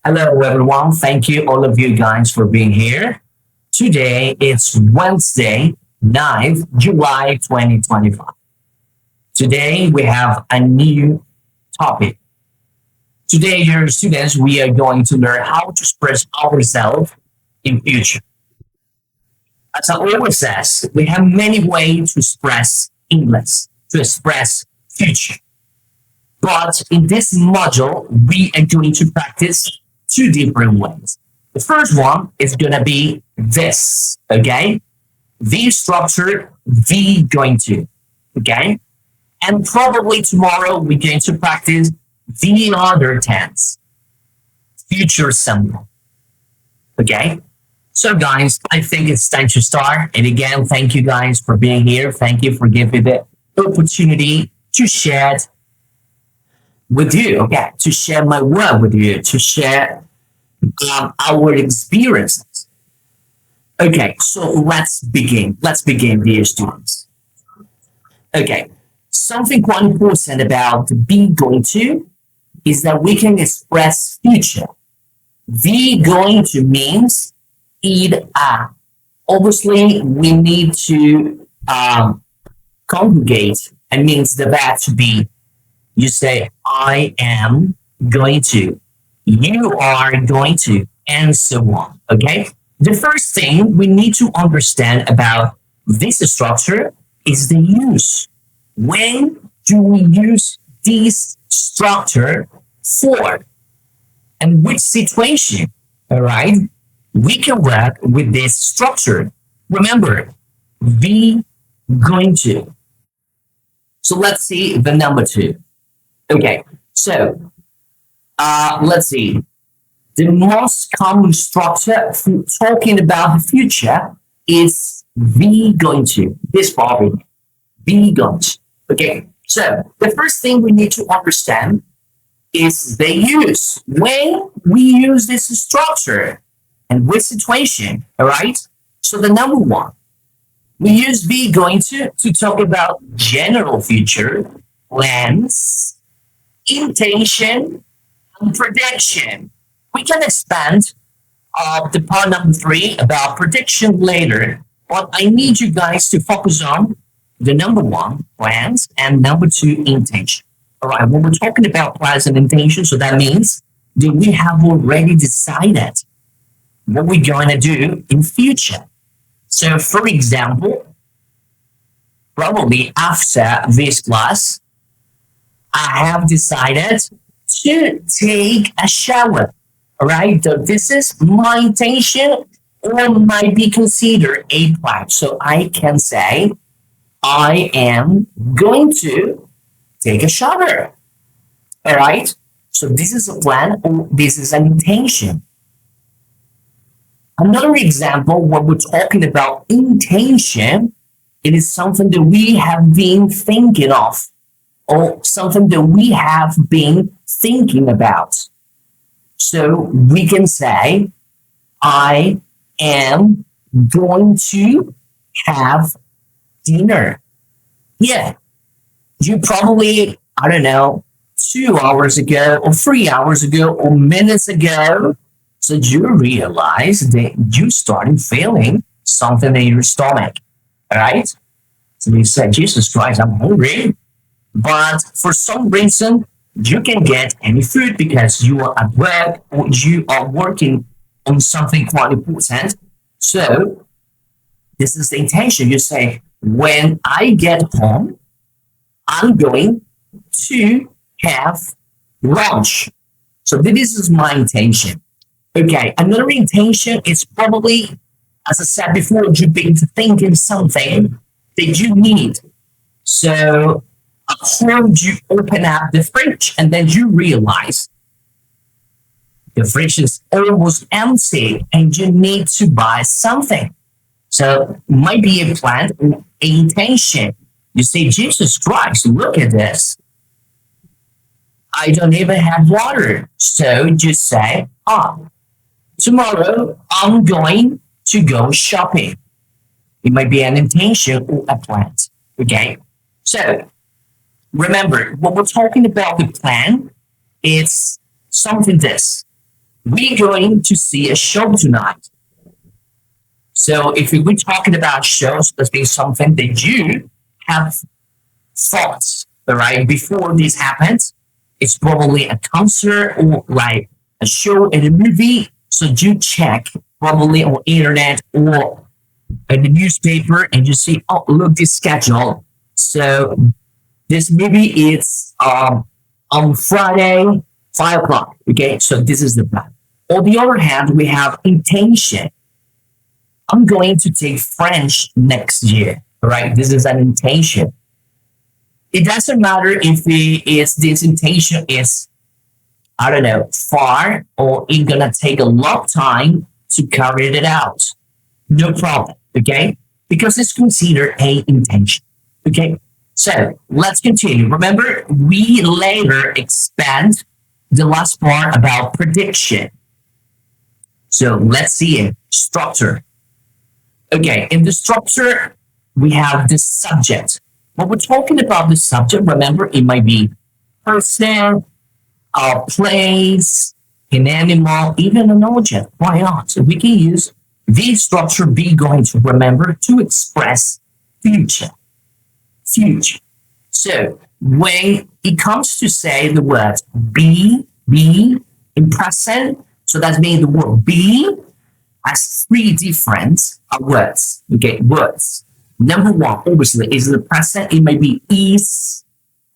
Hello, everyone. Thank you, all of you guys, for being here. Today, it's Wednesday, 9th July 2025. Today, we have a new topic. Today, dear students, we are going to learn how to express ourselves in future. As I always says, we have many ways to express English, to express future. But in this module, we are going to practice two different ways. The first one is going to be this, okay? The structure, the going to, okay? And probably tomorrow we're going to practice the other tense, future simple, okay? So guys, I think it's time to start. And again, thank you guys for being here. Thank you for giving the opportunity to share with you, okay, to share my word with you, to share our experiences. Okay, so let's begin. Let's begin, dear students. Okay, something quite important about be going to is that we can express future. Be going to means id a. Obviously, we need to conjugate and means the verb to be. You say, I am going to, you are going to, and so on. Okay? The first thing we need to understand about this structure is the use. When do we use this structure for? And which situation? All right? We can work with this structure. Remember, be going to. So let's see the number two. Okay, so let's see. The most common structure for talking about the future is be going to. This problem, be going to. Okay, so the first thing we need to understand is the use. When we use this structure and which situation, all right? So the number one, we use be going to talk about general future, plans, intention, and prediction. We can expand the part number three about prediction later, but I need you guys to focus on the number one, plans, and number two, intention. All right, when we're talking about plans and intention, so that means that we have already decided what we're going to do in future. So, for example, probably after this class, I have decided to take a shower. All right. So this is my intention or might be considered a plan. So I can say, I am going to take a shower. All right. So this is a plan or this is an intention. Another example, when we're talking about intention, it is something that we have been thinking of or something that we have been thinking about. So we can say, I am going to have dinner. Yeah, you probably, I don't know, 2 hours ago or 3 hours ago or minutes ago, so you realize that you started feeling something in your stomach, all right? So you said, Jesus Christ, I'm hungry. But for some reason, you can get any food because you are at work or you are working on something quite important. So this is the intention. You say, when I get home, I'm going to have lunch. So this is my intention. Okay, another intention is probably, as I said before, you've been thinking something that you need. So you open up the fridge and then you realize the fridge is almost empty and you need to buy something. So it might be a plan or intention. You say, Jesus Christ, look at this. I don't even have water. So just say, tomorrow I'm going to go shopping. It might be an intention or a plan. Okay. So remember, when we're talking about the plan, it's something this. we're going to see a show tonight. So if we're talking about shows, that's been something that you have thoughts, all right, before this happens. It's probably a concert or like a show and a movie. So you check probably on internet or in the newspaper and you see, oh, look, this schedule. So this movie is on Friday, 5 o'clock. Okay, so this is the plan. On the other hand, we have intention. I'm going to take French next year. Right? This is an intention. It doesn't matter if this intention is, I don't know, far or it's gonna take a long time to carry it out. No problem. Okay? Because it's considered a intention. Okay? So let's continue. Remember, we later expand the last part about prediction. So let's see it. Structure. Okay, in the structure, we have the subject. When we're talking about the subject, remember, it might be person, a place, an animal, even an object. Why not? So we can use the structure be going to remember to express future. Future. So when it comes to say the word be in present, so that means the word be has three different words. Okay, words. Number one, obviously, is the present. It may be is,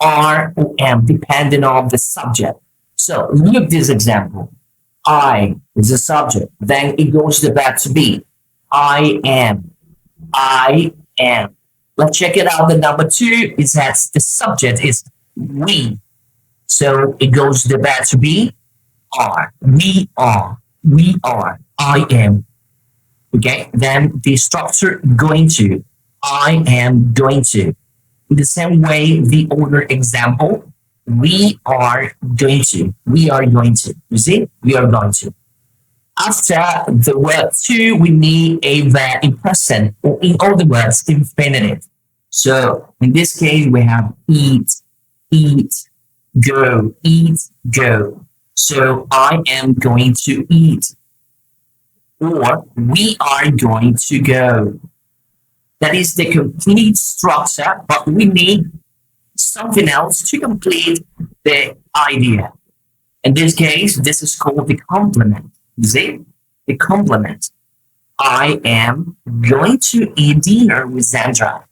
are, or am, depending on the subject. So look this example. I is the subject. Then it goes to the verb to be. I am. I am. Let's check it out. The number two is that the subject is we. So it goes to the verb to be. Are. We are. We are. I am. Okay. Then the structure going to. I am going to. In the same way, the other example, we are going to. We are going to. You see? We are going to. After the word to, we need a verb in present, or in other words, infinitive. So in this case, we have eat, eat, go, eat, go. So I am going to eat. Or we are going to go. That is the complete structure, but we need something else to complete the idea. In this case, this is called the complement. You see? The complement. I am going to eat dinner with Sandra.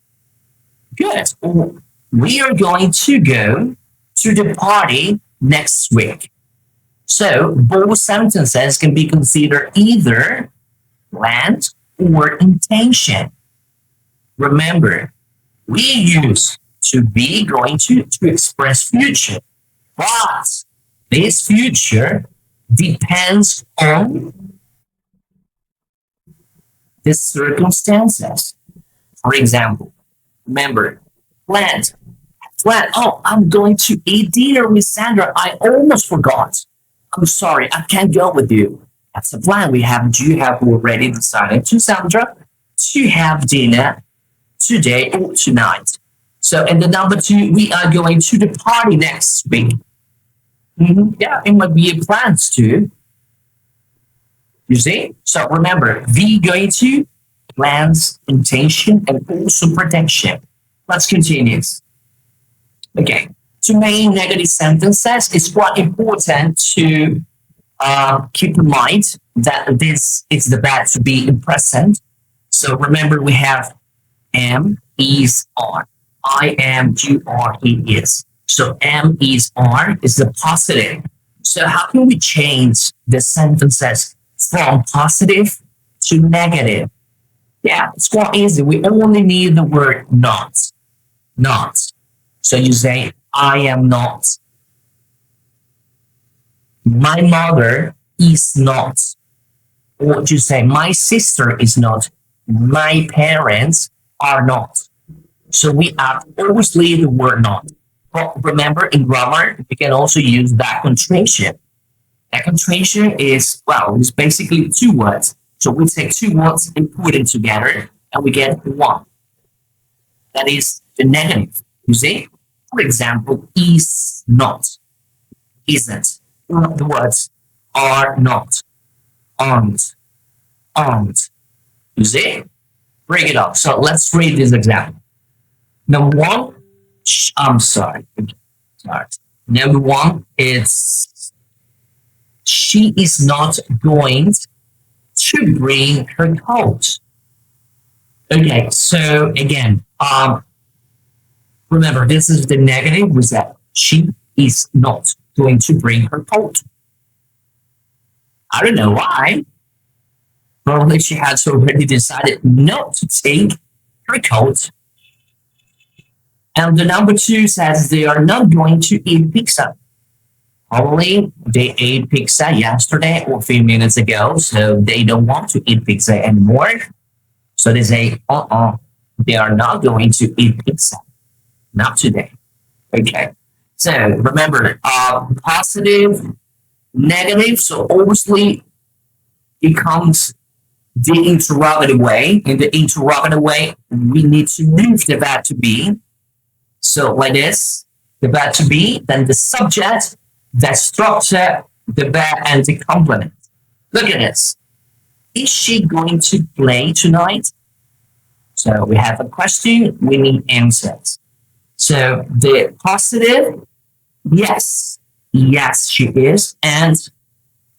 Good. Or we are going to go to the party next week. So both sentences can be considered either planned or intention. Remember, we use to be going to express future, but this future depends on the circumstances. For example, remember, planned. Planned. Oh, I'm going to eat dinner with Sandra. I almost forgot. I'm sorry, I can't go with you. That's a plan we have. Do you have already decided to Sandra to have dinner today or tonight? So, in the number two, we are going to the party next week. Yeah, it might be a plans too. You see? So remember, the going to plans, intention, and also protection. Let's continue. Okay. To make negative sentences, it's quite important to keep in mind that this is the verb to be in present. So remember, we have am, is, are. I am, you are, he is. So am, is, are is the positive. So how can we change the sentences from positive to negative? Yeah, it's quite easy. We only need the word not. Not. So you say, I am not. My mother is not. Or you say, my sister is not. My parents are not. So we add obviously the word not. But remember, in grammar, we can also use that contraction. That contraction is, well, it's basically two words. So we take two words and put it together, and we get one. That is the negative. You see? For example, is not, isn't. The words are not, aren't, aren't. You see? Break it up. So let's read this example. Number one, I'm sorry. Sorry. Number one, it's she is not going to bring her coat. Okay, so again, remember this is the negative was that she is not going to bring her coat. I don't know why. Probably she has already decided not to take her coat. And the number two says they are not going to eat pizza. Probably they ate pizza yesterday or a few minutes ago, so they don't want to eat pizza anymore. So they say, they are not going to eat pizza. Not today. Okay. So remember, positive, negative. So obviously it comes the interrogative way. In the interrogative way, we need to move the verb to be. So like this, the verb to be, then the subject, the structure, the verb, and the complement. Look at this. Is she going to play tonight? So we have a question, we need answers. So the positive, yes, yes, she is, and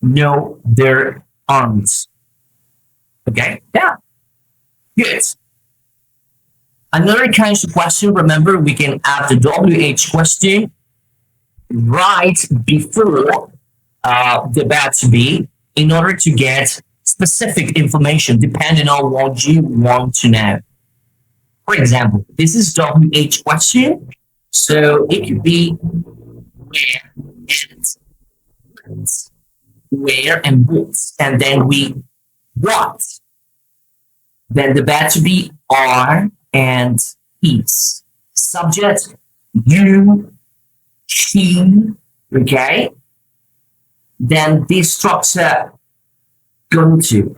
no, there aren't. Okay, yeah, good. Another kind of question, remember, we can add the WH question right before the verb to be in order to get specific information depending on what you want to know. For example, this is WH question, so it could be where and books, and then we what. Then the verb to be are and is. Subject you, she, okay. Then this structure going to,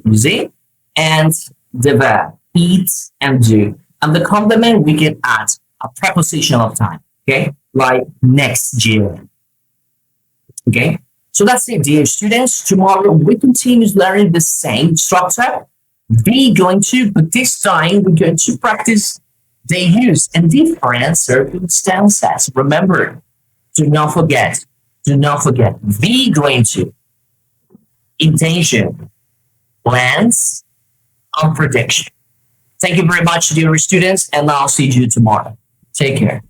you see, and the verb eat and do. And the complement we can add a preposition of time, okay, like next year. Okay, so that's it, dear students. Tomorrow we continue learning the same structure. We going to, but this time we're going to practice the use in different circumstances. Remember, do not forget. We going to intention, plans, and prediction. Thank you very much, dear students, and I'll see you tomorrow. Take care.